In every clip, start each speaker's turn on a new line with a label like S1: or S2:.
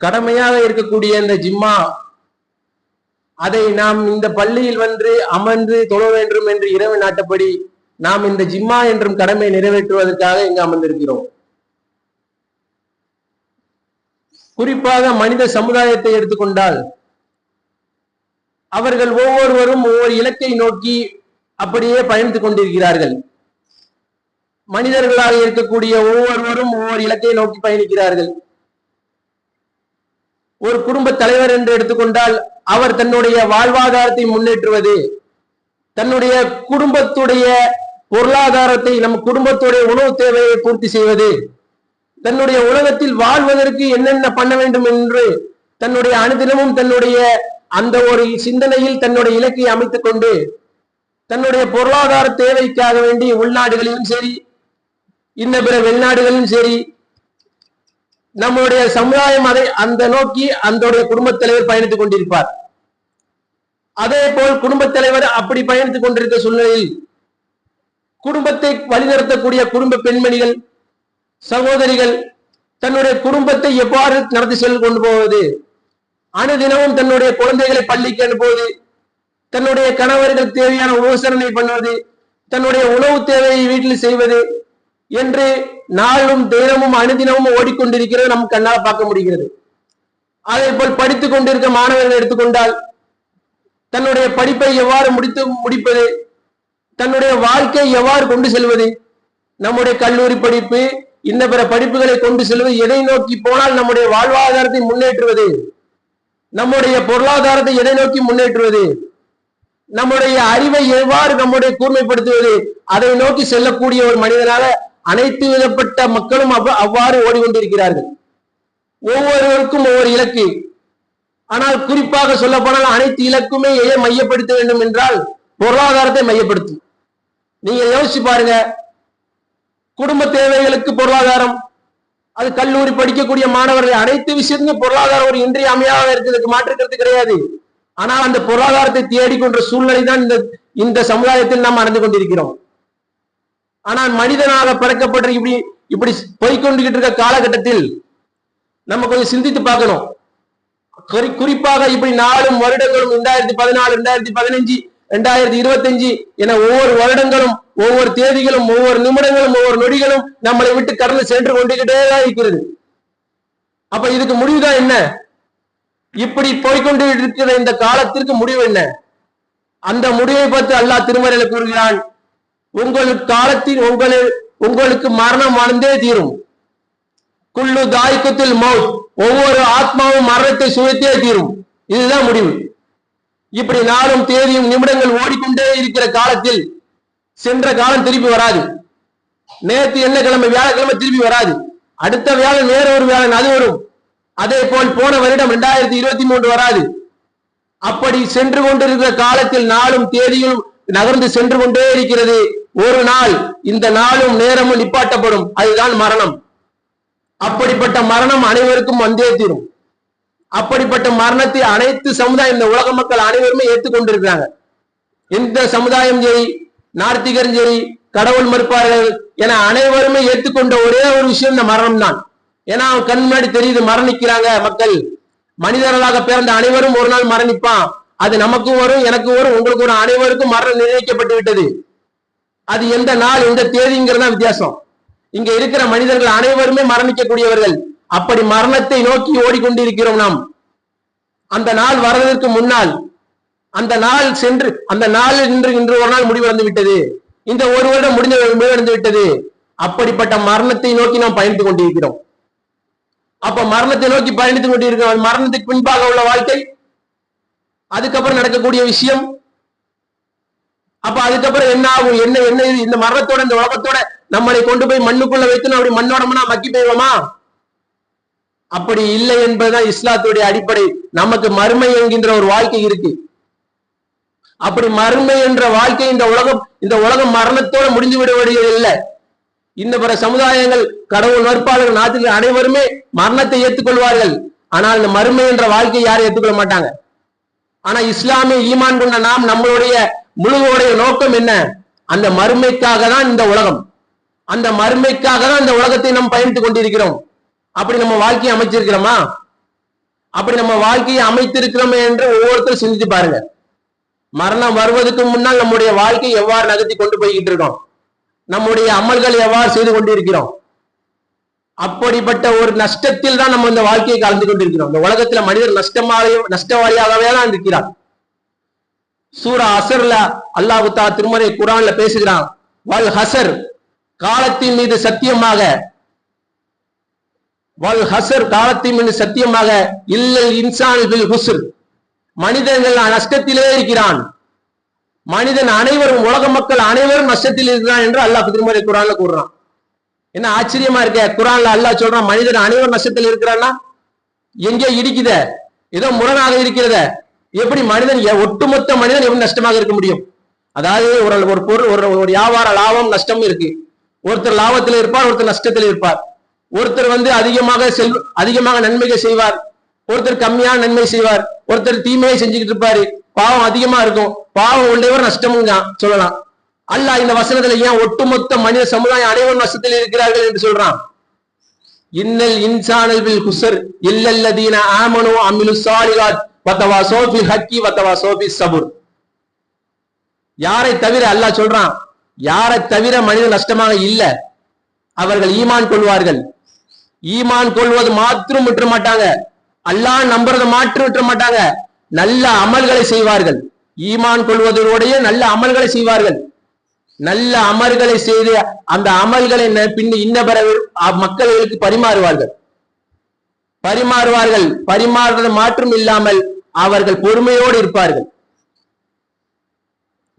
S1: கடமையாக இருக்கக்கூடிய இந்த ஜிம்மா அதை நாம் இந்த பள்ளியில் வந்து அமர்ந்து தொழ வேண்டும் என்று இறைவன் நாட்டப்படி நாம் இந்த ஜிம்மா என்றும் கடமை நிறைவேற்றுவதற்காக இங்கு அமர்ந்திருக்கிறோம். குறிப்பாக மனித சமுதாயத்தை எடுத்துக்கொண்டால் அவர்கள் ஒவ்வொருவரும் ஒவ்வொரு இலக்கை நோக்கி அப்படியே பயணித்துக் கொண்டிருக்கிறார்கள். மனிதர்களாக இருக்கக்கூடிய ஒவ்வொருவரும் ஒவ்வொரு இலக்கை நோக்கி பயணிக்கிறார்கள். ஒரு குடும்ப தலைவர் என்று எடுத்துக்கொண்டால் அவர் தன்னுடைய வாழ்வாதாரத்தை முன்னேற்றுவது, தன்னுடைய குடும்பத்துடைய பொருளாதாரத்தை, நம் குடும்பத்துடைய உணவு தேவையை பூர்த்தி செய்வது, தன்னுடைய உலகத்தில் வாழ்வதற்கு என்னென்ன பண்ண வேண்டும் என்று தன்னுடைய அனுதினமும் தன்னுடைய அந்த ஒரு சிந்தனையில் தன்னுடைய இலக்கை அமைத்துக் கொண்டு தன்னுடைய பொருளாதார தேவைக்காக வேண்டி உள்நாடுகளிலும் சரி இன்ன பிற வெளிநாடுகளிலும் சரி நம்முடைய சமுதாயம் அதை அந்த நோக்கி அந்த குடும்பத் தலைவர் பயணித்துக் கொண்டிருப்பார். அதே போல் குடும்பத் தலைவர் அப்படி பயணித்துக் கொண்டிருக்க சூழ்நிலையில் குடும்பத்தை வழிநடத்தக்கூடிய குடும்ப பெண்மணிகள், சகோதரிகள் தன்னுடைய குடும்பத்தை எவ்வாறு நடத்தி சென்று கொண்டு போவது, அனுதினமும் தன்னுடைய குழந்தைகளை பள்ளிக்கு அனுப்புவது, தன்னுடைய கணவர்கள் தேவையான உபசரணை பண்ணுவது, தன்னுடைய உணவு தேவையை வீட்டில் செய்வது என்று நாளும் தினமும் அனுதினமும் ஓடிக்கொண்டிருக்கிறது நம் கண்ணால் பார்க்க முடிகிறது. அதே போல் படித்துக் கொண்டிருக்க மாணவர்கள் எடுத்துக்கொண்டால் தன்னுடைய படிப்பை எவ்வாறு முடிப்பது, தன்னுடைய வாழ்க்கை எவ்வாறு கொண்டு செல்வது, நம்முடைய கல்லூரி படிப்பு இன்ன பிற படிப்புகளை கொண்டு செல்வது, எதை நோக்கி போனால் நம்முடைய வாழ்வாதாரத்தை முன்னேற்றுவது, நம்முடைய பொருளாதாரத்தை எதை நோக்கி முன்னேற்றுவது, நம்முடைய அறிவை எவ்வாறு நம்முடைய கூர்மைப்படுத்துவது, அதை நோக்கி செல்லக்கூடிய ஒரு மனிதனாக அனைத்து விதப்பட்ட மக்களும் அவ்வாறு ஓடிக்கொண்டிருக்கிறார்கள். ஒவ்வொருவருக்கும் ஒவ்வொரு இலக்கு. ஆனால் குறிப்பாக சொல்ல போனால் அனைத்து இலக்குமே எதை மையப்படுத்த வேண்டும் என்றால் பொருளாதாரத்தை மையப்படுத்தும். நீங்க யோசிச்சு பாருங்க, குடும்ப தேவைகளுக்கு பொருளாதாரம், அது கல்லூரி படிக்கக்கூடிய மாணவர்கள் அனைத்து விஷயத்துக்கும் பொருளாதாரம் ஒரு இன்றியமையாக இருக்கிறதுக்கு மாற்றுக்கிறது கிடையாது. ஆனால் அந்த பொருளாதாரத்தை தேடிக்கொண்ட சூழ்நிலை தான் இந்த சமுதாயத்தில் நாம் நடந்து கொண்டிருக்கிறோம். ஆனால் மனிதனாக பிறக்கப்பட்ட இப்படி போய்கொண்டுகிட்டு இருக்க காலகட்டத்தில் நம்ம கொஞ்சம் சிந்தித்து பார்க்கணும். குறிப்பாக இப்படி 4 வருடங்களும் 2014, 2015, 2025 என ஒவ்வொரு வருடங்களும் ஒவ்வொரு தேதிகளும் ஒவ்வொரு நிமிடங்களும் ஒவ்வொரு நொடிகளும் நம்மளை விட்டு கடந்து சென்று கொண்டுகிட்டே தான் இருக்கிறது. அப்ப இதுக்கு முடிவுதான் என்ன? இப்படி போய்கொண்டு இருக்கிற இந்த காலத்திற்கு முடிவு என்ன? அந்த முடிவை பற்றி அல்லாஹ் திருமறையில கூறுகிறான், உங்களுக்கு காலத்தில் உங்களுக்கு மரணம் வாழ்ந்தே தீரும். குல்லு தாய்க்கத்தில் மௌத், ஒவ்வொரு ஆத்மாவும் மரணத்தை சுவைத்தே தீரும். இதுதான் முடிவு. இப்படி நாளும் தேதியும் நிமிடங்கள் ஓடிக்கொண்டே இருக்கிற காலத்தில் சென்ற காலம் திருப்பி வராது. நேற்று என்ன கிழமை? வியாழக்கிழமை திருப்பி வராது. அடுத்த வியாழன் வேற ஒரு வியாழன் அது வரும். அதே போல் போன வருடம் 2023 வராது. அப்படி சென்று கொண்டிருக்கிற காலத்தில் நாளும் தேதியும் நகர்ந்து சென்று கொண்டே இருக்கிறது. ஒரு நாள் இந்த நாளும் நேரமும் நிப்பாட்டப்படும், அதுதான் மரணம். அப்படிப்பட்ட மரணம் அனைவருக்கும் வந்தே தீரும். அப்படிப்பட்ட மரணத்தை அனைத்து சமுதாயம், இந்த உலக மக்கள் அனைவருமே ஏற்றுக்கொண்டிருக்கிறாங்க. எந்த சமுதாயம் சரி, நார்த்திகரும் சரி, கடவுள் மறுப்பார்கள் என அனைவருமே ஏற்றுக்கொண்ட ஒரே ஒரு விஷயம் இந்த மரணம் தான். ஏன்னா அவன் கண் முன்னாடி தெரியுது, மரணிக்கிறாங்க மக்கள். மனிதர்களாக பிறந்த அனைவரும் ஒரு நாள் மரணிப்பான். அது நமக்கும் வரும், எனக்கு வரும், உங்களுக்கு வரும், அனைவருக்கும் மரணம் நிர்ணயிக்கப்பட்டு விட்டது. அது எந்த நாள் எந்த தேதிங்கிறதா வித்தியாசம். இங்க இருக்கிற மனிதர்கள் அனைவருமே மரணிக்கக்கூடியவர்கள். அப்படி மரணத்தை நோக்கி ஓடிக்கொண்டிருக்கிறோம் நாம். அந்த நாள் வர்றதற்கு முன்னால் அந்த நாள் சென்று அந்த நாள் இன்று ஒரு நாள் முடிவடைந்து விட்டது. இந்த ஒரு வருடம் முடிவடைந்து விட்டது. அப்படிப்பட்ட மரணத்தை நோக்கி நாம் பயணித்துக் கொண்டிருக்கிறோம். அப்ப மரணத்தை நோக்கி பயணித்துக் கொண்டிருக்கிறோம். மரணத்துக்கு பின்பாக உள்ள வாழ்க்கை, அதுக்கப்புறம் நடக்கக்கூடிய விஷயம். அப்ப அதுக்கப்புறம் என்ன ஆகும்? என்ன இந்த மரணத்தோட இந்த உலகத்தோட நம்மளை கொண்டு போய் மண்ணுக்குள்ள வைத்து அப்படி மண்ணோடமா மக்கி போய்வோமா? அப்படி இல்லை என்பதுதான் இஸ்லாத்துடைய அடிப்படை. நமக்கு மறுமை என்கின்ற ஒரு வாழ்க்கை இருக்கு. அப்படி மறுமை என்ற வாழ்க்கை இந்த உலகம் மரணத்தோட முடிந்து விடுவதில்லை இல்லை. இந்த பிற சமுதாயங்கள், கடவுள் மறுப்பாளர்கள், நாட்டில் அனைவருமே மரணத்தை ஏற்றுக்கொள்வார்கள். ஆனால் இந்த மறுமை என்ற வாழ்க்கையை யாரும் ஏற்றுக்கொள்ள மாட்டாங்க. ஆனா இஸ்லாமிய ஈமான் கொண்ட நாம், நம்மளுடைய முழுவடைய நோக்கம் என்ன? அந்த மறுமைக்காக தான் இந்த உலகம். அந்த மறுமைக்காக தான் இந்த உலகத்தை நாம் பயணித்துக் கொண்டிருக்கிறோம். அப்படி நம்ம வாழ்க்கையை அமைச்சிருக்கிறோமா? அப்படி நம்ம வாழ்க்கையை அமைத்திருக்கிறோமே என்று ஒவ்வொருத்தரும் சிந்திச்சு பாருங்க. மரணம் வருவதற்கு முன்னால் நம்முடைய வாழ்க்கை எவ்வாறு நகர்த்தி கொண்டு போய்கிட்டு இருக்கோம், நம்முடைய அமல்கள் எவ்வாறு செய்து கொண்டிருக்கிறோம். அப்படிப்பட்ட ஒரு நஷ்டத்தில் தான் நம்ம இந்த வாழ்க்கையை கலந்து கொண்டிருக்கிறோம். இந்த உலகத்துல மனிதர் நஷ்டவாளியாகவே தான் இருக்கிறார். சூரா அசர்ல அல்லாஹ் தஆலா திருமறை குர்ஆன்ல பேசுகிறான், வல் ஹசர், காலத்தின் மீது சத்தியமாக, வல் ஹசர், காலத்தின் மீது சத்தியமாக, இல்லல் இன்சான் பில் ஹுஸ்ர், மனிதர்கள் நஷ்டத்திலே இருக்கிறான். மனிதன் அனைவரும், உலக மக்கள் அனைவரும் நஷ்டத்தில் இருக்கிறான் என்று அல்லாஹ் திருமறை குர்ஆன்ல கூறுறான். என்ன ஆச்சரியமா இருக்க, குர்ஆன்ல அல்லாஹ் சொல்றான் மனிதன் அனைவரும் நஷ்டத்தில் இருக்கிறான்னா எங்கே இடிக்குத, ஏதோ முரணாக இருக்கிறத. எப்படி மனிதன், ஒட்டுமொத்த மனிதன் எப்படி நஷ்டமாக இருக்க முடியும்? அதாவது ஒரு பொருள், ஒரு வியாபார லாபம் நஷ்டம் இருக்கு. ஒருத்தர் லாபத்தில் இருப்பார், ஒருத்தர் நஷ்டத்தில் இருப்பார். ஒருத்தர் அதிகமாக நன்மைகள் செய்வார், ஒருத்தர் கம்மியான நன்மை செய்வார். ஒருத்தர் தீமையை செஞ்சுக்கிட்டு இருப்பாரு, பாவம் அதிகமா இருக்கும். பாவம் உள்ளவர் நஷ்டமும் சொல்லலாம். அல்லாஹ் இந்த வசனத்துல ஏன் ஒட்டுமொத்த மனித சமுதாயம் அனைவரும் நஷ்டத்தில் இருக்கிறார்கள் என்று சொல்றான்? இன்னல் இன்சானல் பில் ஹுஸ்ர் இல்லல்லதீன ஆமனு அமிலு ஸாலிஹாத் வதவாஸோ பில் ஹக்கி வதவாஸோ பிஸ் ஸபுர். யாரை தவிர அல்லாஹ் சொல்றான், யாரை தவிர மனிதன் நஷ்டமாக இல்ல, அவர்கள் ஈமான் கொள்வார்கள். ஈமான் கொள்வது மாத்திரம் விட்டுற மாட்டாங்க, அல்லாஹ் நம்புறதை மாற்றம் விட்டுற மாட்டாங்க, நல்ல அமல்களை செய்வார்கள். ஈமான் கொள்வதோடைய நல்ல அமல்களை செய்வார்கள். நல்ல அமல்களை செய்து அந்த அமல்களை இன்னபிற மக்களுக்கு பரிமாறுவார்கள். பரிமாறுவது மாற்றம் இல்லாமல் அவர்கள் பொறுமையோடு இருப்பார்கள்.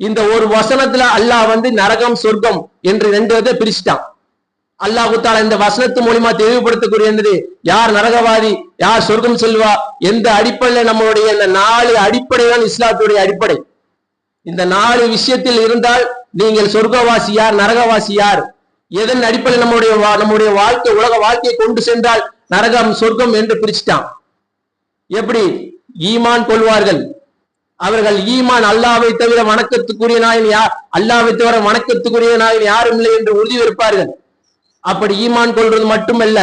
S1: இந்த ஒரு வசனத்துல அல்லாஹ் நரகம் சொர்க்கம் என்று ரெண்டு விதத்தை பிரிச்சுட்டான். அல்லாஹ் தஆலா இந்த வசனத்து மூலமா தெளிவுபடுத்தக்கூடியது, யார் நரகவாதி, யார் சொர்க்கம் செல்வா, எந்த அடிப்படையில நம்மளுடைய இந்த 4 அடிப்படை தான் இஸ்லாத்துடைய அடிப்படை. இந்த 4 விஷயத்தில் இருந்தால் நீங்கள் சொர்க்கவாசி யார், நரகவாசி யார், எதன் அடிப்படையில் நம்முடைய வாழ்க்கை, உலக வாழ்க்கையை கொண்டு சென்றால் நரகம் சொர்க்கம் என்று பிரிச்சுட்டான். எப்படி? ஈமான் கொள்வார்கள். அவர்கள் ஈமான், அல்லாஹ்வை தவிர வணக்கத்துக்குரிய நாயன் யார், அல்லாஹ்வை தவிர வணக்கத்துக்குரிய நாயன் யாரும் இல்லை என்று உறுதி இருப்பார்கள். அப்படி ஈமான் கொள்வது மட்டுமல்ல,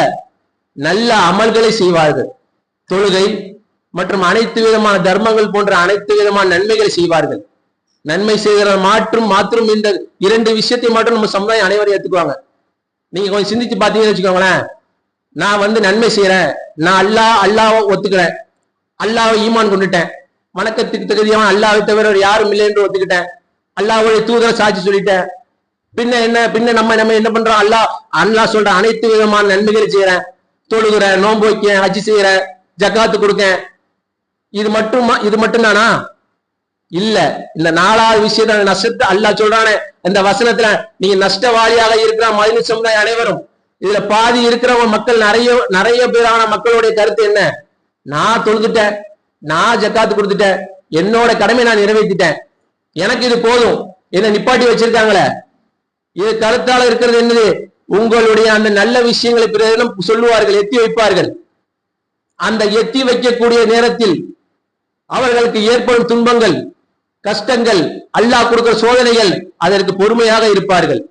S1: நல்ல அமல்களை செய்வார்கள். தொழுகை மற்றும் அனைத்து விதமான தர்மங்கள் போன்ற அனைத்து விதமான நன்மைகளை செய்வார்கள். நன்மை செய்கிற மாற்றும் இந்த 2 விஷயத்தை மட்டும் நம்ம சமுதாயம் அனைவரும் ஏத்துக்குவாங்க. நீங்க கொஞ்சம் சிந்திச்சு பாத்தீங்கன்னு வச்சுக்கோங்களேன், நான் நன்மை செய்யறேன், நான் அல்லாஹ்வை ஒத்துக்கிறேன், அல்லாஹ்வை ஈமான் கொண்டுட்டேன், வணக்கத்துக்கு தகுதியான அல்லாஹ்வை தவிர யாரும் இல்லை என்று ஒத்துக்கிட்டேன், அல்லாஹ்வுடைய தூதரை சாட்சி சொல்லிட்டேன். பின்ன நம்ம என்ன பண்றோம், அல்லாஹ் சொல்ற அனைத்து விதமான நன்மைகளை செய்யறேன், தொழுகிறேன், நோன்பு வைக்கிறேன், ஹஜ் செய்யறேன், ஜக்காத்து கொடுக்கேன். இது மட்டும் தானா? இல்ல. இந்த 4வது விஷயத்த நஷ்டத்தை அல்லாஹ் சொல்றானே இந்த வசனத்துல, நீங்க நஷ்டவாளியாக இருக்கிற மனித சமுதாயம் அனைவரும். இதுல பாதி இருக்கிறவங்க மக்கள், நிறைய பேரான மக்களுடைய கருத்து என்ன? நான் தொழுதுட்டேன், நான் ஜக்காத்து கொடுத்துட்டேன், என்னோட கடமை நான் நிறைவேற்றிட்டேன், எனக்கு இது போதும், என்ன நிப்பாட்டி வச்சிருக்காங்களே. இது கருத்தால இருக்கிறது என்னது? உங்களுடைய அந்த நல்ல விஷயங்களை பிறரிடம் சொல்லுவார்கள், எத்தி வைப்பார்கள். அந்த எத்தி வைக்கக்கூடிய நேரத்தில் அவர்களுக்கு ஏற்படும் துன்பங்கள், கஷ்டங்கள், அல்லாஹ் கொடுக்கிற சோதனைகள், அதற்கு பொறுமையாக இருப்பார்கள்.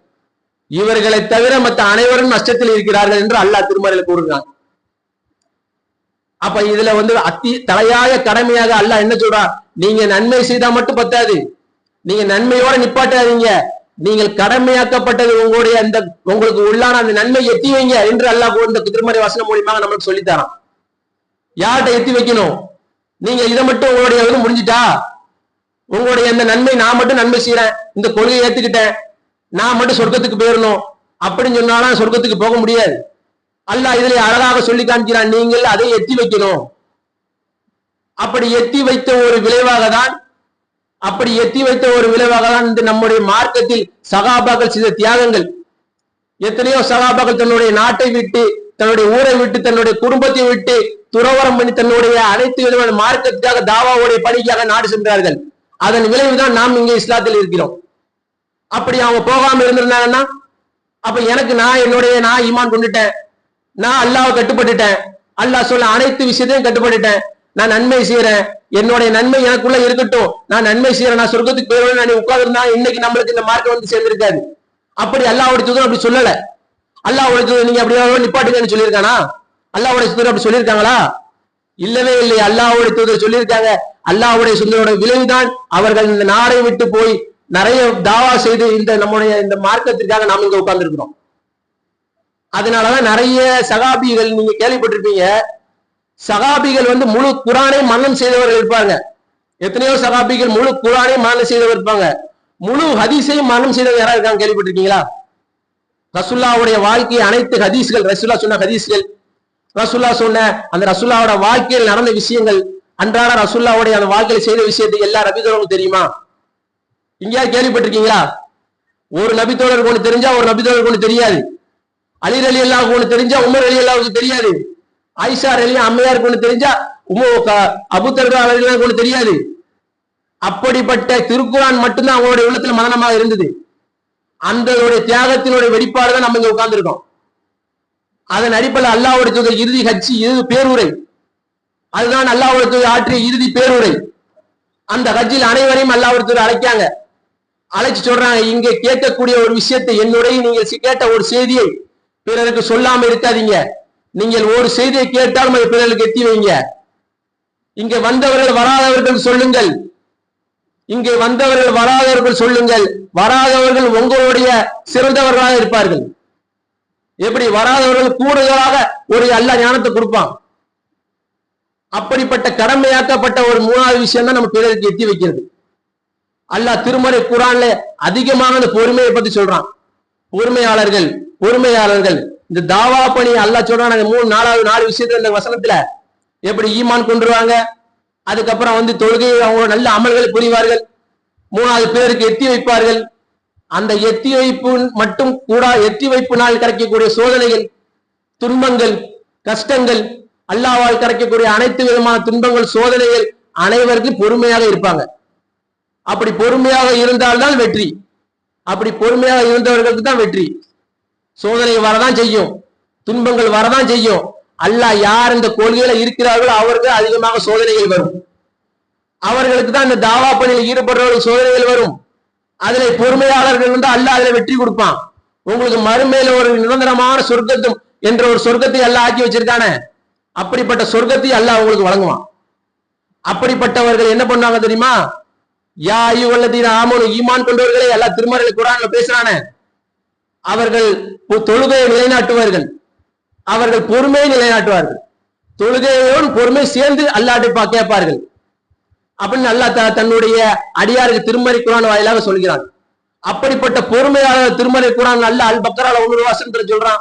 S1: இவர்களை தவிர மற்ற அனைவரும் நஷ்டத்தில் இருக்கிறார்கள் என்று அல்லாஹ் திருமறையில கூறுகிறான். அப்ப இதுல தலையாய கடமையாக அல்லாஹ் என்ன சொல்றான், நீங்க நன்மை செய்தா மட்டும் பத்தாது, நீங்க நன்மையோட நிப்பாட்டாதீங்க, நீங்கள் கடமையாக்கப்பட்டது உங்களுக்கு உள்ளான அந்த நன்மை எத்தி வைங்க என்று அல்லாஹ் இந்த திருமறை வசனம் மூலியமாக நம்மளுக்கு சொல்லித்தரான். யார்கிட்ட எத்தி வைக்கணும்? நீங்க இதை மட்டும் உங்களுடைய முடிஞ்சிட்டா, உங்களுடைய இந்த நன்மை, நான் மட்டும் நன்மை செய்யறேன், இந்த கொள்கையை ஏத்துக்கிட்டேன், நான் மட்டும் சொர்க்கத்துக்கு போயிடணும் அப்படின்னு சொன்னாலும் சொர்க்கத்துக்கு போக முடியாது. அல்லாஹ் இதுல அழகாக சொல்லி காண்கிறான், நீங்கள் அதை எத்தி வைக்கணும். அப்படி எத்தி வைத்த ஒரு விளைவாக தான் இந்த நம்முடைய மார்க்கத்தில் சகாபாக்கள் செய்த தியாகங்கள். எத்தனையோ சகாபாக்கள் தன்னுடைய நாட்டை விட்டு, தன்னுடைய ஊரை விட்டு, தன்னுடைய குடும்பத்தை விட்டு துறவரம் பண்ணி தன்னுடைய அனைத்து விதமான மார்க்கத்துக்காக, தாவாவுடைய பணிக்காக நாடு சென்றார்கள். அதன் விளைவுதான் நாம் இங்கே இஸ்லாத்தில் இருக்கிறோம். அப்படி அவங்க போகாம இருந்திருந்தாங்கன்னா, அப்ப நான் ஈமான் கொண்டுட்டேன், நான் அல்லாஹ்வை கட்டுப்பட்டுட்டேன், அல்லாஹ் சொல்ல அனைத்து விஷயத்தையும் கட்டுப்பட்டுட்டேன், நான் நன்மை செய்யறேன், என்னுடைய நன்மை எனக்குள்ள இருக்கட்டும், நான் நன்மை செய்யறேன், நான் சொர்க்கத்துக்கு போயிடுவேன், நான் உட்கார்ந்துருந்தா இன்னைக்கு நம்மளுக்கு இந்த மார்க்கம் சேர்ந்திருக்காது. அப்படி அல்லாஹ்வுடைய தூதர் அப்படி சொல்லல. அல்லாஹ்வுடைய தூதர் நீங்க அப்படியே நிப்பாட்டுங்கன்னு சொல்லியிருக்கானா? அல்லாஹ்வுடைய தூதர் அப்படி சொல்லியிருக்காங்களா? இல்லவே இல்லை. அல்லாஹ்வுடைய தூதர் சொல்லியிருக்காங்க, அல்லாஹ்வுடைய சொன்னதோட விளைவுதான் அவர்கள் இந்த நாடை விட்டு போய் நிறைய தாவா செய்து இந்த நம்முடைய இந்த மார்க்கத்திற்காக நாம் இங்க உட்கார்ந்து இருக்கிறோம். அதனாலதான் நிறைய சகாபிகள் நீங்க கேள்விப்பட்டிருப்பீங்க, சகாபிகள் முழு குரானை மரணம் செய்தவர்கள் இருப்பாங்க. எத்தனையோ சகாபிகள் முழு குரானை மரணம் செய்தவர் இருப்பாங்க. முழு ஹதீஸையும் மரணம் செய்தவர் யாராவது இருக்காங்க, கேள்விப்பட்டிருக்கீங்களா? ரசூல்லாவுடைய வாழ்க்கை அனைத்து ஹதீஸ்கள், ரசூல்லா சொன்ன ஹதீஸ்கள், ரசூல்லா சொன்ன அந்த ரசூல்லாவோட வாழ்க்கையில் நடந்த விஷயங்கள், அன்றாட ரசூல்லாவுடைய அந்த வாழ்க்கையில் செய்த விஷயத்தை எல்லா நபித்தோழர்களும் தெரியுமா? இங்கேயாவது கேள்விப்பட்டிருக்கீங்களா? ஒரு நபித்தோழருக்கு ஒண்ணு தெரிஞ்சா ஒரு நபித்தோழருக்கு ஒண்ணு தெரியாது. அலி அலி அல்லாவுக்கு ஒண்ணு தெரிஞ்சா உமர் அலி அல்லாவுக்கு தெரியாது. ஆயிஷா அலி அம்மையாருக்கு ஒண்ணு தெரிஞ்சா அபூதர்தா அலிக்கு ஒண்ணு தெரியாது. அப்படிப்பட்ட திருக்குரான் மட்டும்தான் அவங்களுடைய உள்ளத்துல மனனமாக இருந்தது. அந்த தியாகத்தினுடைய வெளிப்பாடு தான் நம்ம இங்க உட்கார்ந்து இருக்கோம். அதன் அடிப்படையில் அல்லாஹ்வுடைய தூதர் இறுதி ஹஜ்ஜி, இறுதி பேருரை, அதுதான் அல்லாஹ்வுடைய தூதர் ஆற்றிய இறுதி பேருரை. அந்த ஹஜ்ஜில் அனைவரையும் அல்லாஹ்வுடைய தூதர் அழைக்காங்க. அழைச்சு சொல்றாங்க, இங்க கேட்கக்கூடிய ஒரு விஷயத்தை, என்னுடைய நீங்கள் கேட்ட ஒரு செய்தியை பிறருக்கு சொல்லாம இருக்காதீங்க. நீங்கள் ஒரு செய்தியை கேட்டாலும் அதை பிறருக்கு எத்தி வைங்க. இங்க வந்தவர்கள் வராதவர்கள் சொல்லுங்கள், இங்கே வந்தவர்கள் வராதவர்கள் சொல்லுங்கள். வராதவர்கள் உங்களுடைய சிறந்தவர்களாக இருப்பார்கள். எப்படி வராதவர்கள் கூடுதலாக ஒரு அல்லாஹ் ஞானத்தை கொடுப்பான். அப்படிப்பட்ட கடமையாக்கப்பட்ட ஒரு மூணாவது விஷயம் தான் நம்ம பிறருக்கு எத்தி வைக்கிறது. அல்லாஹ் திருமறை குர்ஆன்ல அதிகமாக அந்த பொறுமையை பத்தி சொல்றான். பொறுமையாளர்கள் பொறுமையாளர்கள் இந்த தாவா பணி அல்லாஹ் சொல்றான். நாலு விஷயத்துல இந்த வசனத்துல எப்படி ஈமான் கொண்டுருவாங்க, அதுக்கப்புறம் தொழுகை அவங்க நல்ல அமல்களை புரிவார்கள், மூணாவது பேருக்கு எத்தி வைப்பார்கள். அந்த எத்தி வைப்பு மட்டும் கூட, எத்தி வைப்பினால் கிடைக்கக்கூடிய சோதனைகள், துன்பங்கள், கஷ்டங்கள், அல்லாஹ்வால் கிடைக்கக்கூடிய அனைத்து விதமான துன்பங்கள், சோதனைகள் அனைவருக்கும் பொறுமையாக இருப்பாங்க. அப்படி பொறுமையாக இருந்தால்தான் வெற்றி. அப்படி பொறுமையாக இருந்தவர்களுக்கு தான் வெற்றி. சோதனை வரதான் செய்யும், துன்பங்கள் வரதான் செய்யும். அல்லாஹ் யார் இந்த கொள்கையில இருக்கிறார்களோ அவருக்கு அதிகமாக சோதனைகள் வரும். அவர்களுக்கு தான் இந்த தாவா பணியில் ஈடுபடுறவர்கள் சோதனைகள் வரும். அதுல பொறுமையாளர்கள் அல்லாஹ் அதுல வெற்றி கொடுப்பான். உங்களுக்கு மறுமையில ஒரு நிரந்தரமான சொர்க்கத்தும் என்ற ஒரு சொர்க்கத்தை அல்லாஹ் ஆக்கி வச்சிருக்கானே, அப்படிப்பட்ட சொர்க்கத்தை அல்லாஹ் உங்களுக்கு வழங்குவான். அப்படிப்பட்டவர்கள் என்ன பண்ணுவாங்க தெரியுமா? யா அய்யுஹல்லதீன ஆமனு, ஈமான் கொண்டவர்களே, அல்லாஹ் திருமறை குர்ஆன்ல பேசுறானே, அவர்கள் தொழுகையை நிலைநாட்டுவார்கள், அவர்கள் பொறுமையை நிலைநாட்டுவார்கள். தொழுகையோடு பொறுமை சேர்ந்து அல்லாஹ்ட்ட கேட்பார்கள் அப்படின்னு அல்லாஹ் தன்னுடைய அடியாருக்கு திருமறை குர்ஆன் வாயிலாக சொல்கிறான். அப்படிப்பட்ட பொறுமையாளர் திருமறை குர்ஆன் அல்லாஹ் அல் பக்ரால 1 வசனத்துல சொல்றான்.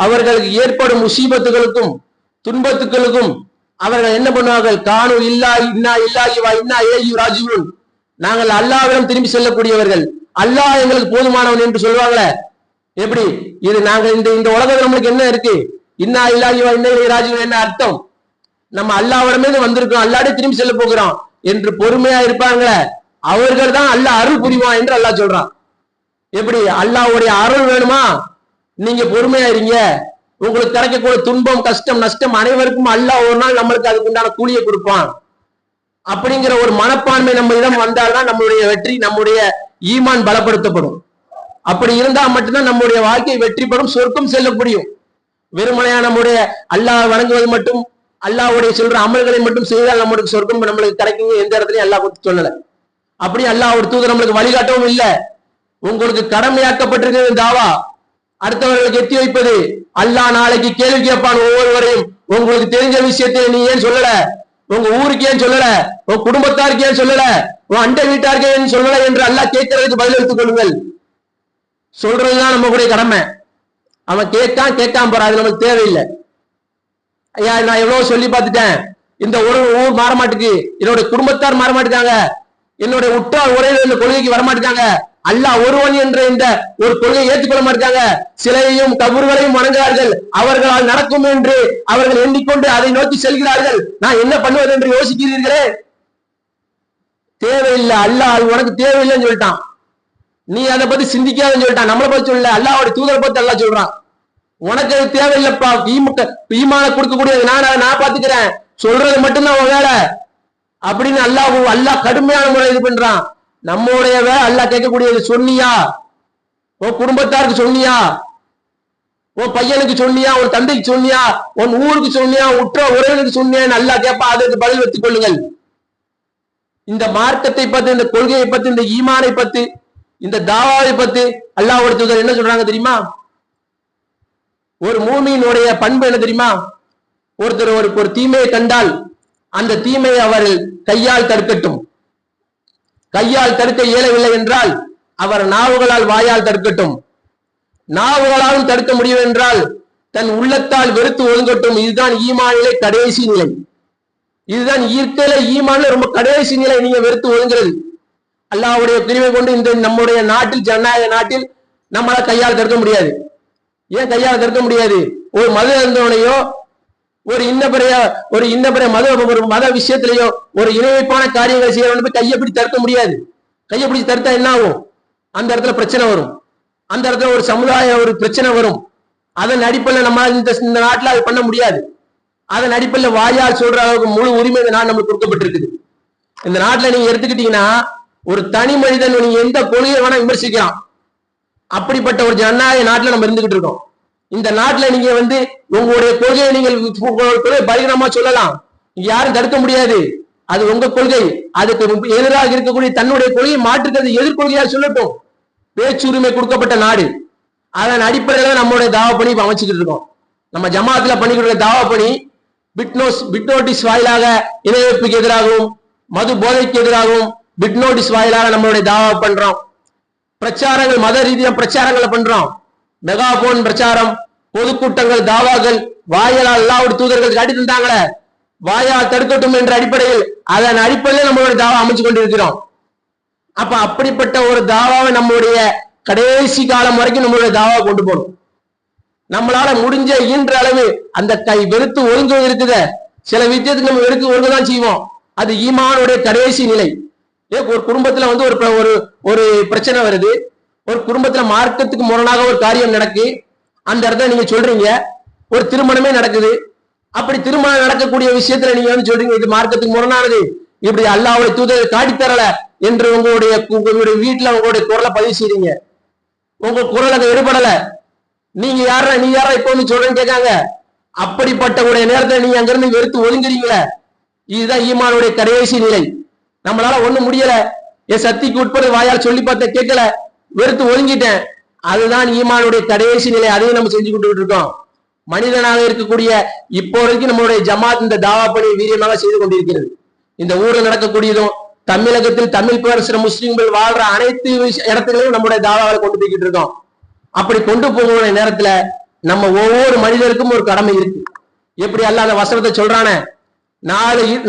S1: அவர்களுக்கு ஏற்படும் முசீபத்துகளுக்கும் துன்பத்துகளுக்கும் அவர்கள் என்ன பண்ணுவார்கள்? கானு இன்னா இல்லாஹி வ இன்னா இலைஹி ராஜிஊன், நாங்கள் அல்லாஹ்விடம் திரும்பி செல்லக்கூடியவர்கள், அல்லாஹ் எங்களுக்கு போதுமானவன் என்று சொல்வாங்களே. எப்படி இது? நாங்கள் இந்த உலகத்துல நம்மளுக்கு என்ன இருக்கு? இன்னா இல்லாஹி வ இன்னா இலைஹி ராஜிஊன் என்ன அர்த்தம்? நம்ம அல்லாஹ்விடமே வந்திருக்கோம், அல்லாஹ்விடம் திரும்பி செல்ல போகிறோம் என்று பொறுமையா இருப்பாங்களே, அவர்கள் தான் அல்லாஹ் அருள் புரிவான் என்று அல்லாஹ் சொல்றான். எப்படி? அல்லாஹ்வுடைய அருள் வேணுமா? நீங்க பொறுமையா இருங்க, உங்களுக்கு கிடைக்கக்கூடிய துன்பம், கஷ்டம், நஷ்டம் அனைவருக்கும் அல்லாஹ் ஒரு நாள் நம்மளுக்கு அதுக்கு உண்டான கூலியை கொடுப்பான். அப்படிங்கிற ஒரு மனப்பான்மை நம்ம இடம் வந்தால்தான் நம்மளுடைய வெற்றி, நம்முடைய ஈமான் பலப்படுத்தப்படும். அப்படி இருந்தா மட்டும்தான் நம்முடைய வாழ்க்கை வெற்றி பெறும், சொர்க்கம் செல்ல முடியும். வெறுமனையா நம்முடைய அல்லாஹ் வணங்குவது மட்டும், அல்லாஹ்வுடைய சொல்ற அமல்களை மட்டும் செய்தால் நம்மளுக்கு சொர்க்கம் நம்மளுக்கு கிடைக்குங்க எந்த இடத்துலயும் அல்லாஹ் கொடுத்து சொல்லல. அப்படி அல்லாஹ்வுடைய தூதர் நம்மளுக்கு வழிகாட்டவும் இல்லை. உங்களுக்கு கடமையாக்கப்பட்டிருக்கிறது தாவா, அடுத்தவர்களுக்கு எத்தி வைப்பது. அல்லாஹ் நாளைக்கு கேள்வி கேட்பான் ஒவ்வொருவரையும், உங்களுக்கு தெரிஞ்ச விஷயத்தை நீ ஏன் சொல்லல, உங்க ஊருக்கு ஏன் சொல்லல, உங்க குடும்பத்தாருக்கு ஏன் சொல்லல, உன் அண்டை வீட்டாருக்கு ஏன் சொல்லல என்று அல்லாஹ் கேட்கறதுக்கு பதில் எடுத்துக் கொள்ளுங்கள். சொல்றதுதான் நம்ம கூட கடமை. அவன் கேட்காம போற, அது நமக்கு தேவையில்லை. ஐயா நான் எவ்வளவு சொல்லி பார்த்துட்டேன், இந்த ஒரு ஊர் மாற மாட்டுக்கு, என்னுடைய குடும்பத்தார் மாற மாட்டாங்க, என்னுடைய உற்றார் உறவினர் இந்த கொள்கைக்கு வரமாட்டாங்க, அல்லாஹ் ஒருவன் என்ற இந்த ஒரு கொள்கையை ஏற்றுக்கொள்ள மாட்டாங்க, சிலையையும் கபர்களையும் வணங்குகிறார்கள், அவர்களால் நடக்கும் என்று அவர்கள் எண்ணிக்கொண்டு அதை நோக்கி செல்கிறார்கள், நான் என்ன பண்ணுவது என்று யோசிக்கிறீர்களே. தேவையில்லை, அல்லாஹ் உனக்கு தேவையில்லைன்னு சொல்லிட்டான், நீ அதை பத்தி சிந்திக்காதுன்னு சொல்லிட்டான். நம்மளை பத்தி சொல்லல, அல்லாஹ்வுடைய தூதரை பத்தி அல்லாஹ் சொல்றான். உனக்கு அது தேவையில்லைப்பா, ஈமான கொடுக்கக்கூடியது நான் பாத்துக்கிறேன், சொல்றது மட்டும்தான் உன் வேலை அப்படின்னு அல்லாஹ் கடுமையான முறை இது பண்றான். நம்முடைய வேலை அல்லாஹ் கேட்கக்கூடியது, சொன்னியா, உன் குடும்பத்தாருக்கு சொன்னியா, உன் பையனுக்கு சொன்னியா, உன் தந்தைக்கு சொன்னியா, உன் ஊருக்கு சொன்னியா, உற்ற உறவினருக்கு சொன்னியா, நல்லா கேட்பா, அதற்கு பதில் வைத்துக் கொள்ளுங்கள். இந்த மார்க்கத்தை பத்தி, இந்த கொள்கையை பத்தி, இந்த ஈமானை பத்தி, இந்த தாவாவை பத்தி அல்லாஹ்வுடைய தூதர் என்ன சொல்றாங்க தெரியுமா? ஒரு மூமியினுடைய பண்பு என்ன தெரியுமா? ஒருத்தர் ஒரு தீமையை கண்டால் அந்த தீமையை அவர்கள் கையால் தடுக்கட்டும். கையால் தடுக்க இயலவில்லை என்றால் அவர் நாவுகளால், வாயால் தடுக்கட்டும். நாவுகளாலும் தடுக்க முடியும் என்றால் தன் உள்ளத்தால் வெறுத்து ஒதுங்கட்டும். இதுதான் ஈமானிலே கடைசி நிலை. இதுதான் ஈர்க்கல ஈமான்ல ரொம்ப கடைசி நிலை. நீங்க வெறுத்து ஒதுங்கிறது அல்லாஹ்வுடைய பிரிவை கொண்டு இந்த நம்முடைய நாட்டில், ஜனநாயக நாட்டில் நம்மளால கையால் தடுக்க முடியாது. ஏன் கையால் தடுக்க முடியாது? ஒரு மத இருந்தவனையோ, ஒரு இன்ன மத விஷயத்திலேயோ ஒரு இணைப்பான காரியங்கள் செய்யறவன் கையை பிடி தடுக்க முடியாது. கையை பிடிச்சு தடுத்தா என்ன ஆகும்? அந்த இடத்துல பிரச்சனை வரும். அந்த இடத்துல ஒரு சமுதாய ஒரு பிரச்சனை வரும். அதன் அடிப்படையில் நம்ம இந்த நாட்டில் அது பண்ண முடியாது. அதன் அடிப்படையில் வாயால் சொல்ற அளவுக்கு முழு உரிமை இந்த நாடு நம்மளுக்கு கொடுக்கப்பட்டிருக்குது. இந்த நாட்டில் நீங்க எடுத்துக்கிட்டீங்கன்னா ஒரு தனி மனிதன் நீங்க எந்த கொள்கையை வேணா விமர்சிக்கலாம். அப்படிப்பட்ட ஒரு ஜனநாயக நாட்டில் நம்ம இருந்துகிட்டு இருக்கோம். இந்த நாட்டில் நீங்க உங்களுடைய கொள்கையை நீங்கள் பகிரமா சொல்லலாம். யாரும் தடுக்க முடியாது. அது உங்க கொள்கை. அதுக்கு எதிராக இருக்கக்கூடிய தன்னுடைய கொள்கையை மாற்றுக்கிறது எதிர்கொள்கையா சொல்லட்டும். பேச்சுரிமை கொடுக்கப்பட்ட நாடு. அதன் அடிப்படையில நம்மளுடைய தாவா பணி அமைச்சுக்கிட்டு இருக்கோம். நம்ம ஜமாத்துல பண்ணிக்கிட்டு தாவா பணி பிட் நோட்டீஸ் வாயிலாக இணையமைப்புக்கு எதிராகவும், மது போதைக்கு எதிராகவும் பிட் நோட்டீஸ் வாயிலாக நம்மளுடைய தாவா பண்றோம். பிரச்சாரங்கள் மத ரீதியாக பிரச்சாரங்களை பண்றோம். மெகாபோன் பிரச்சாரம், பொதுக்கூட்டங்கள், தாவாக்கள் வாயால் அல்லாஹ்வுடைய தூதர்கள் காட்டி தந்தாங்களே, வாயால் தடுக்கட்டும் என்ற அடிப்படையில் அதன் அடிப்படையில் நம்மளுடைய தாவா அமைச்சு கொண்டிருக்கிறோம். அப்ப அப்படிப்பட்ட ஒரு தாவாவை நம்முடைய கடைசி காலம் வரைக்கும் நம்மளுடைய தாவா கொண்டு போகணும். நம்மளால முடிஞ்ச ஈன்ற அளவு அந்த கை வெறுத்து ஒழுங்கு இருக்குத சில விஷயத்துக்கு நம்ம வெறுத்து ஒழுங்குதான் செய்வோம். அது ஈமானுடைய கடைசி நிலை. ஒரு குடும்பத்துல ஒரு பிரச்சனை வருது. ஒரு குடும்பத்துல மார்க்கத்துக்கு முரணாக ஒரு காரியம் நடக்கு. அந்த இடத்துல நீங்க சொல்றீங்க ஒரு திருமணமே நடக்குது. அப்படி திருமணம் நடக்கக்கூடிய விஷயத்துல நீங்க சொல்றீங்க இது மார்க்கத்துக்கு முரணானது, இப்படி அல்லாஹ்வுடைய தூதர் காட்டித்தரல என்று உங்களுடைய வீட்டுல உங்களுடைய குரலை பதிவு செய்றீங்க. உங்க குரல் அங்க எடுபடல. நீ யாரா இப்ப சொல்றேன்னு கேட்காங்க. அப்படிப்பட்ட உடைய நேரத்துல நீங்க அங்கிருந்து வெறுத்து ஒதுங்குறீங்களே, இதுதான் ஈமானுடைய கடைசி நிலை. நம்மளால ஒண்ணு முடியல, என் சக்திக்கு உட்பட வாயால் சொல்லி பார்த்த கேட்கல, வெறுத்து ஒதுங்கிட்டேன். அதுதான் ஈமானுடைய கடைசி நிலை. அதையும் நம்ம செஞ்சு கொடுத்துட்டு இருக்கோம். மனிதனாக இருக்கக்கூடிய இப்போ வரைக்கும் நம்மளுடைய ஜமாத் இந்த தாவா பணி வீரியமாக செய்து கொண்டிருக்கிறது. இந்த ஊரில் நடக்கக்கூடியதும் தமிழகத்தில் தமிழ் பேசுற முஸ்லிம்கள் வாழ்ற அனைத்து இடத்துலையும் நம்முடைய தாவாவை கொண்டு போய்கிட்டு இருக்கோம். அப்படி கொண்டு போகக்கூடிய நேரத்துல நம்ம ஒவ்வொரு மனிதருக்கும் ஒரு கடமை இருக்கு. எப்படி அல்லாஹ் அந்த வசனத்தை சொல்றானே,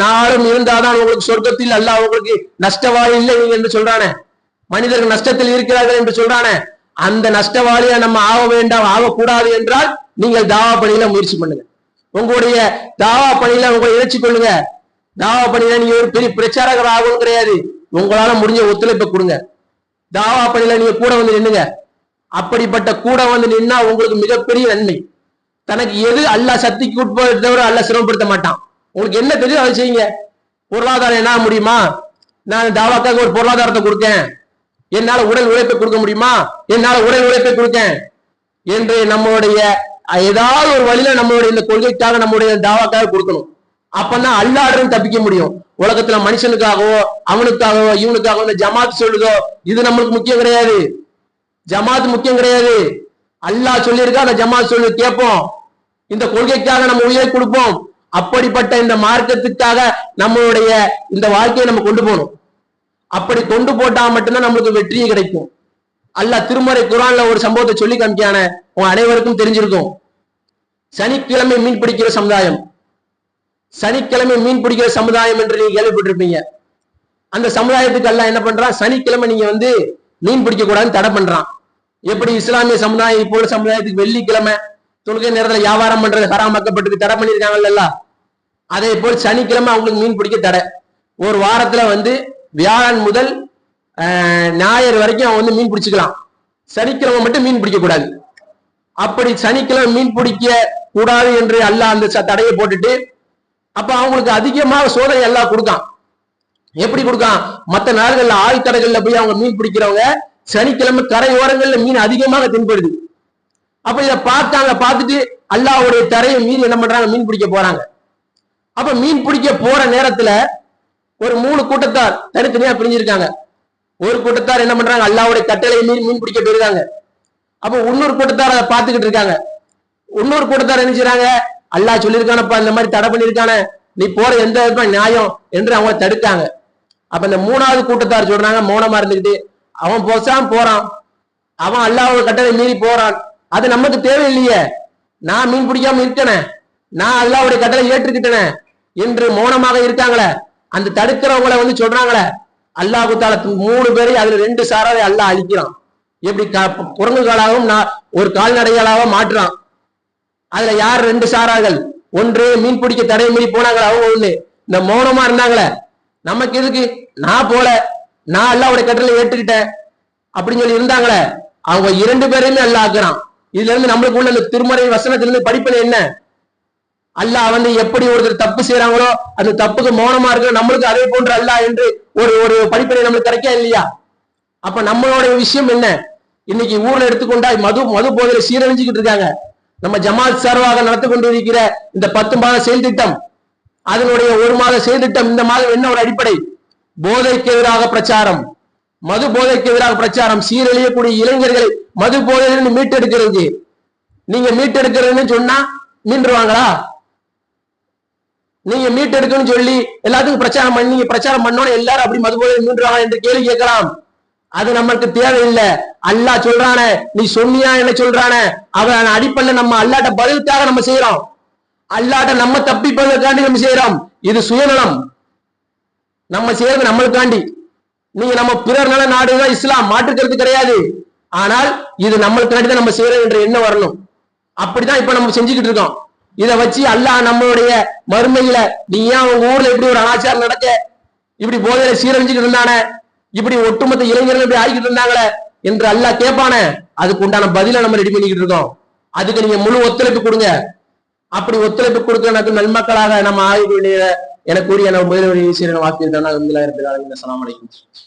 S1: நாளும் இருந்தாதான் உங்களுக்கு சொர்க்கத்தில் அல்லாஹ் உங்களுக்கு நஷ்டவாளி இல்லை என்று சொல்றானே, மனிதர்கள் நஷ்டத்தில் இருக்கிறார்கள் என்று சொல்றானே, அந்த நஷ்டவாளியா நம்ம ஆக வேண்டாம், ஆகக்கூடாது என்றால் நீங்கள் தாவா பணியில முயற்சி பண்ணுங்க. உங்களுடைய தாவா பணியில உங்களை இணைச்சு கொள்ளுங்க. தாவா பணியில நீங்க ஒரு பெரிய பிரச்சாரகர் ஆகணும் கிடையாது. உங்களால முடிஞ்ச ஒத்துழைப்பை கொடுங்க. தாவா பணியில நீங்க கூட நின்னுங்க. அப்படிப்பட்ட கூட நின்னா உங்களுக்கு மிகப்பெரிய நன்மை. தனக்கு எது அல்லாஹ் சக்திக்கு உட்படுத்தவரை அல்லாஹ் சிரமப்படுத்த மாட்டான். உங்களுக்கு என்ன தெரியும் அதை செய்யுங்க. பொருளாதாரம் என்ன முடியுமா? நான் தாவாக்காக ஒரு பொருளாதாரத்தை கொடுக்கேன். என்னால உடல் உழைப்பை கொடுக்க முடியுமா? என்னால உடல் உழைப்பை கொடுக்கேன் என்று நம்மளுடைய ஏதாவது ஒரு வழியில நம்மளுடைய இந்த கொள்கைக்காக நம்முடைய தாவாக்காக கொடுக்கணும். அப்பதான் அல்லாஹ்விடம் தப்பிக்க முடியும். உலகத்துல மனுஷனுக்காகவோ அவனுக்காகவோ இவனுக்காகவோ இந்த ஜமாத் சொல்லுதோ இது நம்மளுக்கு முக்கியம் கிடையாது. ஜமாத் முக்கியம் கிடையாது. அல்லாஹ் சொல்லியிருக்கா, அந்த ஜமாத் சொல்லி கேட்போம். இந்த கொள்கைக்காக நம்ம உயிரை கொடுப்போம். அப்படிப்பட்ட இந்த மார்க்கத்துக்காக நம்மளுடைய இந்த வாழ்க்கையை நம்ம கொண்டு போகணும். அப்படி கொண்டு போட்டா மட்டும்தான் நம்மளுக்கு வெற்றியே கிடைக்கும். அல்லாஹ் திருமறை குர்ஆன்ல ஒரு சம்பவத்தை சொல்லி காமிக்கான உங்க அனைவருக்கும் தெரிஞ்சிருக்கும். சனிக்கிழமை மீன் பிடிக்கிற சமுதாயம், சனிக்கிழமை மீன் பிடிக்கிற சமுதாயம் என்று நீங்க கேள்விப்பட்டிருப்பீங்க. அந்த சமுதாயத்துக்கு அல்லாஹ் என்ன பண்றான்? சனிக்கிழமை நீங்க மீன் பிடிக்க கூடாதுன்னு தடை பண்றான். எப்படி இஸ்லாமிய சமுதாயம் இப்போ சமுதாயத்துக்கு வெள்ளிக்கிழமை தொழுகை நேரத்தில் வியாபாரம் பண்றது ஹராமாக்கப்பட்டு தடை பண்ணிருக்காங்கல்ல, அதே போல் சனிக்கிழமை அவங்களுக்கு மீன் பிடிக்க தடை. ஒரு வாரத்துல வியாழன் முதல் ஞாயிறு வரைக்கும் அவன் மீன் பிடிச்சுக்கலாம். சனிக்கிழமை மட்டும் மீன் பிடிக்க கூடாது. அப்படி சனிக்கிழமை மீன் பிடிக்க கூடாது என்று அல்லாஹ் அந்த தடையை போட்டுட்டு அப்ப அவங்களுக்கு அதிகமாக சோதனை எல்லாம் கொடுக்கான். எப்படி கொடுக்கான்? மற்ற நாடுகள்ல ஆழ்கடல்கள்ல போய் அவங்க மீன் பிடிக்கிறவங்க சனிக்கிழமை கரையோரங்கள்ல மீன் அதிகமாக தென்படுது. அப்ப இதை பார்த்தாங்க, பார்த்துட்டு அல்லாஹ்வுடைய தரையை மீறி என்ன பண்றாங்க, மீன் பிடிக்க போறாங்க. அப்ப மீன் பிடிக்க போற நேரத்துல ஒரு 3 கூட்டத்தார் தனித்தனியா பிரிஞ்சிருக்காங்க. ஒரு கூட்டத்தார் என்ன பண்றாங்க, அல்லாஹ்வுடைய கட்டளையை மீறி மீன் பிடிக்க போயிருக்காங்க. அப்ப இன்னொரு கூட்டத்தார் அதை பார்த்துக்கிட்டு இருக்காங்க. இன்னொரு கூட்டத்தார் என்ன செய்றாங்க, அல்லாஹ் சொல்லியிருக்கானப்பா இந்த மாதிரி தடை பண்ணிருக்கானே, நீ போற எந்த விதமா நியாயம் என்று அவங்க தடுக்காங்க. அப்ப இந்த 3வது கூட்டத்தார் சொல்றாங்க, மௌனமா இருந்துகிட்டு, அவன் போறான், அவன் அல்லாஹ்வுடைய கட்டளை மீறி போறான், அது நமக்கு தேவையில்லையே, நான் மீன் பிடிக்காம இருக்கனே, நான் அல்லாஹ்வுடைய கட்டளை ஏற்றுக்கிட்டேனே என்று மௌனமாக இருக்காங்களே. அந்த தடுக்கிறவங்களை வந்து சொல்றாங்களே, அல்லாஹ் தால 3 பேரை அதுல 2 சாராரை அல்லாஹ் அழிக்கிறான். எப்படி குரங்குகளாகவும் ஒரு கால்நடைகளாக மாற்றுறான். அதுல யார் 2 சாரார்கள், ஒன்று மீன் பிடிக்க தடை மீறி போனாங்களே அவங்க ஒண்ணு, இந்த மௌனமா இருந்தாங்களே, நமக்கு எதுக்கு, நான் போல, நான் அல்லாஹ்வுடைய கட்டளை ஏற்றுக்கிட்டேன் அப்படின்னு சொல்லி இருந்தாங்களே, அவங்க 2 பேரையுமே அல்லாஹ் ஆக்குறான். இதுல இருந்து நம்மளுக்கு உள்ள இந்த திருமறை வசனத்திலிருந்து படிப்பது என்ன, அல்லாஹ் வந்து எப்படி ஒருத்தர் தப்பு செய்யறாங்களோ அந்த தப்புக்கு மௌனமா இருக்கு, நம்மளுக்கு அதே போன்று அல்லாஹ் என்று ஒரு படிப்பினை நம்மளுக்கு கிடைக்கா இல்லையா? அப்ப நம்மளோட விஷயம் என்ன, இன்னைக்கு ஊர்ல எடுத்துக்கொண்டா மது போதையில சீரழிஞ்சுக்கிட்டு இருக்காங்க. நம்ம ஜமாத் சார்பாக நடத்தி கொண்டிருக்கிற இந்த 10 மாத செயல் திட்டம், அதனுடைய 1 மாத செயல் திட்டம், இந்த மாதம் என்ன ஒரு அடிப்படை, போதைக்கு எதிராக பிரச்சாரம், மது போதைக்கு எதிராக பிரச்சாரம், சீரழியக்கூடிய இளைஞர்களை மது போதையிலிருந்து மீட்டெடுக்கிறது. நீங்க மீட்டெடுக்கிறதுன்னு சொன்னா மீண்டுருவாங்களா? நீங்க மீட்டெடுக்கணும்னு சொல்லி எல்லாத்துக்கும் பிரச்சாரம் பண்ணி பிரச்சாரம் பண்ணோன்னு எல்லாரும் அப்படி மது போதையில் மீண்டுருவாங்க என்று கேள்வி கேட்கலாம். அது நமக்கு தேவையில்லை. அல்லாஹ் சொல்றானே, நீ சொன்னியா என்ன சொல்றானே, அவன் அடிப்படையில் நம்ம அல்லாட்ட பதிலுக்காக நம்ம செய்யறோம், அல்லாட்ட நம்ம தப்பிப்பதற்காண்டி நம்ம செய்யறோம். இது சுயநலம், நம்ம செய்யறது நம்மளுக்காண்டி. நீங்க நம்ம பிறர் நல நாடுதான் இஸ்லாம், மாற்றுக்கிறது கிடையாது. ஆனால் இது நம்மளுக்காண்டி தான் நம்ம செய்யறோம் என்ற எண்ணம் வரணும். அப்படிதான் இப்ப நம்ம செஞ்சுக்கிட்டு இருக்கோம். இதை வச்சு அல்லாஹ் நம்மளுடைய மறுமையில, நீ ஏன் உங்க ஊர்ல இப்படி ஒரு அனாச்சாரம் நடக்க, இப்படி போதையில சீரழிஞ்சுக்கிட்டு இருந்தானே, இப்படி ஒட்டுமொத்த இளைஞர்கள் இப்படி ஆகிட்டு இருந்தாங்களே என்று அல்லாஹ் கேட்பானே, அதுக்கு உண்டான பதில நம்ம ரெடி பண்ணிக்கிட்டு இருக்கோம். அதுக்கு நீங்க முழு ஒத்துழைப்பு கொடுங்க. அப்படி ஒத்துழைப்பு கொடுக்க நல்மக்களாக நம்ம ஆய்வு என கூறிய முதல்வரை வாக்கு.